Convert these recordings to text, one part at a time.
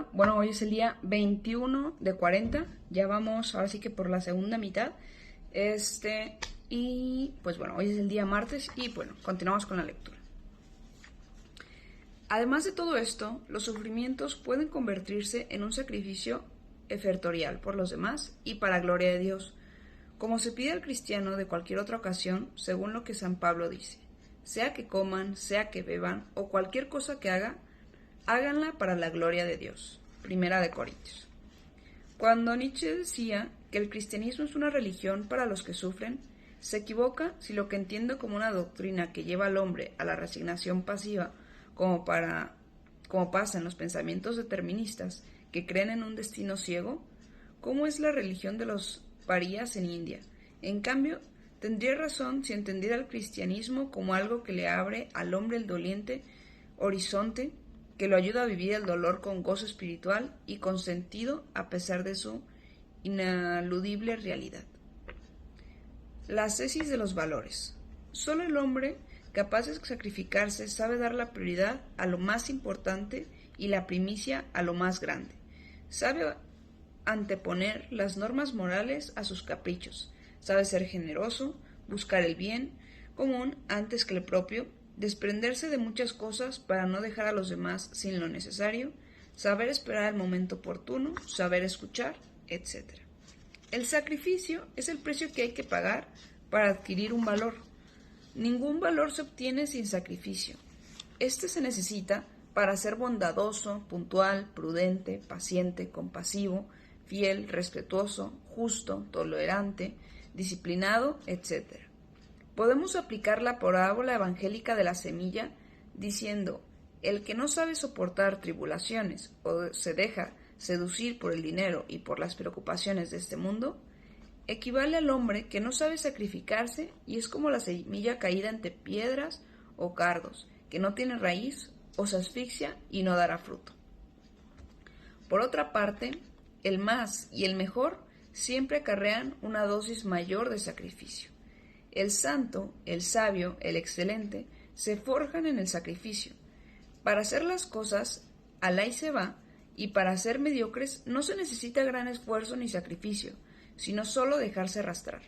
Hola, bueno, hoy es el día 21 de 40, ya vamos ahora sí que por la segunda mitad, y pues bueno, hoy es el día martes y bueno, continuamos con la lectura. Además de todo esto, los sufrimientos pueden convertirse en un sacrificio efertorial por los demás y para gloria de Dios, como se pide al cristiano de cualquier otra ocasión, según lo que San Pablo dice, sea que coman, sea que beban o cualquier cosa que hagan, háganla para la gloria de Dios. Primera de Corintios. Cuando Nietzsche decía que el cristianismo es una religión para los que sufren, se equivoca si lo que entiende como una doctrina que lleva al hombre a la resignación pasiva, como pasa en los pensamientos deterministas que creen en un destino ciego, como es la religión de los parías en India. En cambio, tendría razón si entendiera el cristianismo como algo que le abre al hombre el doliente horizonte, que lo ayuda a vivir el dolor con gozo espiritual y con sentido a pesar de su inaludible realidad. La ascesis de los valores. Solo el hombre capaz de sacrificarse sabe dar la prioridad a lo más importante y la primicia a lo más grande. Sabe anteponer las normas morales a sus caprichos. Sabe ser generoso, buscar el bien común antes que el propio, desprenderse de muchas cosas para no dejar a los demás sin lo necesario, saber esperar el momento oportuno, saber escuchar, etc. El sacrificio es el precio que hay que pagar para adquirir un valor. Ningún valor se obtiene sin sacrificio. Este se necesita para ser bondadoso, puntual, prudente, paciente, compasivo, fiel, respetuoso, justo, tolerante, disciplinado, etc. Podemos aplicar la parábola evangélica de la semilla diciendo, el que no sabe soportar tribulaciones o se deja seducir por el dinero y por las preocupaciones de este mundo, equivale al hombre que no sabe sacrificarse y es como la semilla caída entre piedras o cardos, que no tiene raíz o se asfixia y no dará fruto. Por otra parte, el más y el mejor siempre acarrean una dosis mayor de sacrificio. El santo, el sabio, el excelente, se forjan en el sacrificio. Para hacer las cosas, alá y se va, y para ser mediocres no se necesita gran esfuerzo ni sacrificio, sino solo dejarse arrastrar.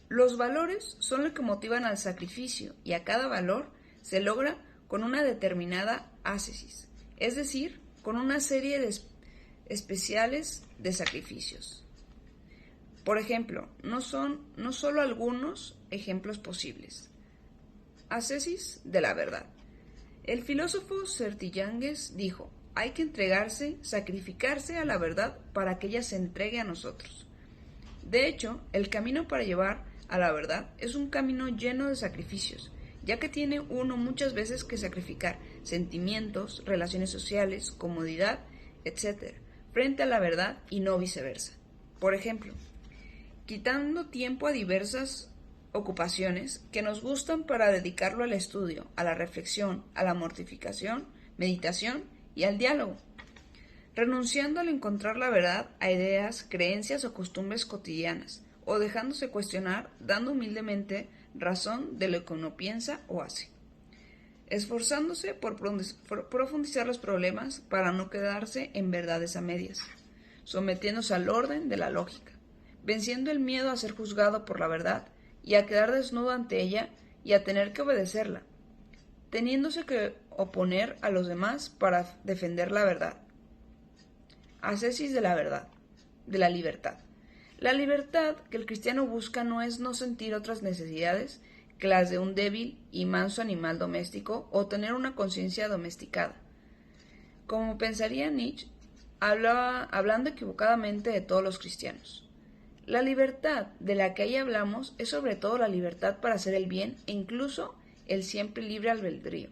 Los valores son lo que motivan al sacrificio, y a cada valor se logra con una determinada ascesis, es decir, con una serie de especiales de sacrificios. Por ejemplo, no solo algunos ejemplos posibles. Ascesis de la verdad. El filósofo Sertillanges dijo, hay que entregarse, sacrificarse a la verdad para que ella se entregue a nosotros. De hecho, el camino para llevar a la verdad es un camino lleno de sacrificios, ya que tiene uno muchas veces que sacrificar sentimientos, relaciones sociales, comodidad, etc., frente a la verdad y no viceversa. Por ejemplo, quitando tiempo a diversas ocupaciones que nos gustan para dedicarlo al estudio, a la reflexión, a la mortificación, meditación y al diálogo, renunciando al encontrar la verdad a ideas, creencias o costumbres cotidianas, o dejándose cuestionar, dando humildemente razón de lo que uno piensa o hace, esforzándose por profundizar los problemas para no quedarse en verdades a medias, sometiéndose al orden de la lógica, venciendo el miedo a ser juzgado por la verdad y a quedar desnudo ante ella y a tener que obedecerla, teniéndose que oponer a los demás para defender la verdad. Ascesis de la verdad, de la libertad. La libertad que el cristiano busca no es no sentir otras necesidades que las de un débil y manso animal doméstico o tener una conciencia domesticada. Como pensaría Nietzsche, hablando equivocadamente de todos los cristianos. La libertad de la que ahí hablamos es sobre todo la libertad para hacer el bien e incluso el siempre libre albedrío,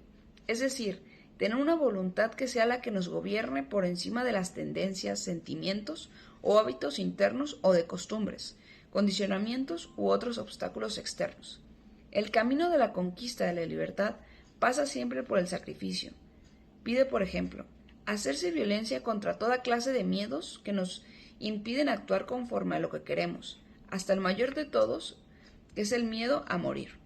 es decir, tener una voluntad que sea la que nos gobierne por encima de las tendencias, sentimientos o hábitos internos o de costumbres, condicionamientos u otros obstáculos externos. El camino de la conquista de la libertad pasa siempre por el sacrificio. Pide, por ejemplo, hacerse violencia contra toda clase de miedos que nos impiden actuar conforme a lo que queremos, hasta el mayor de todos, que es el miedo a morir.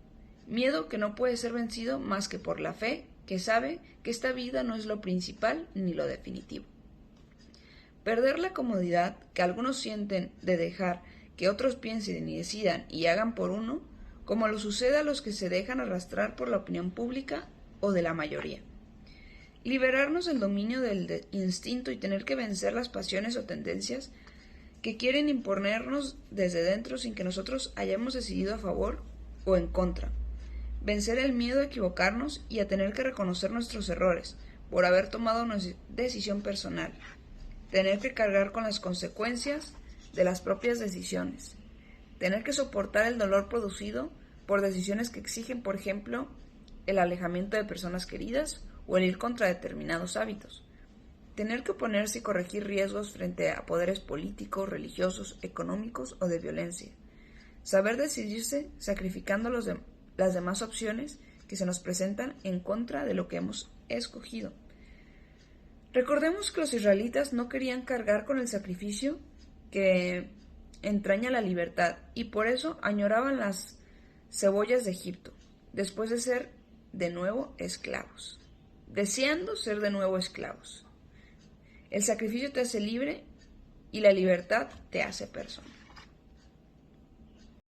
Miedo que no puede ser vencido más que por la fe que sabe que esta vida no es lo principal ni lo definitivo. Perder la comodidad que algunos sienten de dejar que otros piensen y decidan y hagan por uno, como lo sucede a los que se dejan arrastrar por la opinión pública o de la mayoría. Liberarnos del dominio del instinto y tener que vencer las pasiones o tendencias que quieren imponernos desde dentro sin que nosotros hayamos decidido a favor o en contra. Vencer el miedo a equivocarnos y a tener que reconocer nuestros errores por haber tomado una decisión personal. Tener que cargar con las consecuencias de las propias decisiones. Tener que soportar el dolor producido por decisiones que exigen, por ejemplo, el alejamiento de personas queridas o el ir contra determinados hábitos. Tener que oponerse y corregir riesgos frente a poderes políticos, religiosos, económicos o de violencia. Saber decidirse sacrificando las demás opciones que se nos presentan en contra de lo que hemos escogido. Recordemos que los israelitas no querían cargar con el sacrificio que entraña la libertad y por eso añoraban las cebollas de Egipto, después de ser de nuevo esclavos, deseando ser de nuevo esclavos. El sacrificio te hace libre y la libertad te hace persona.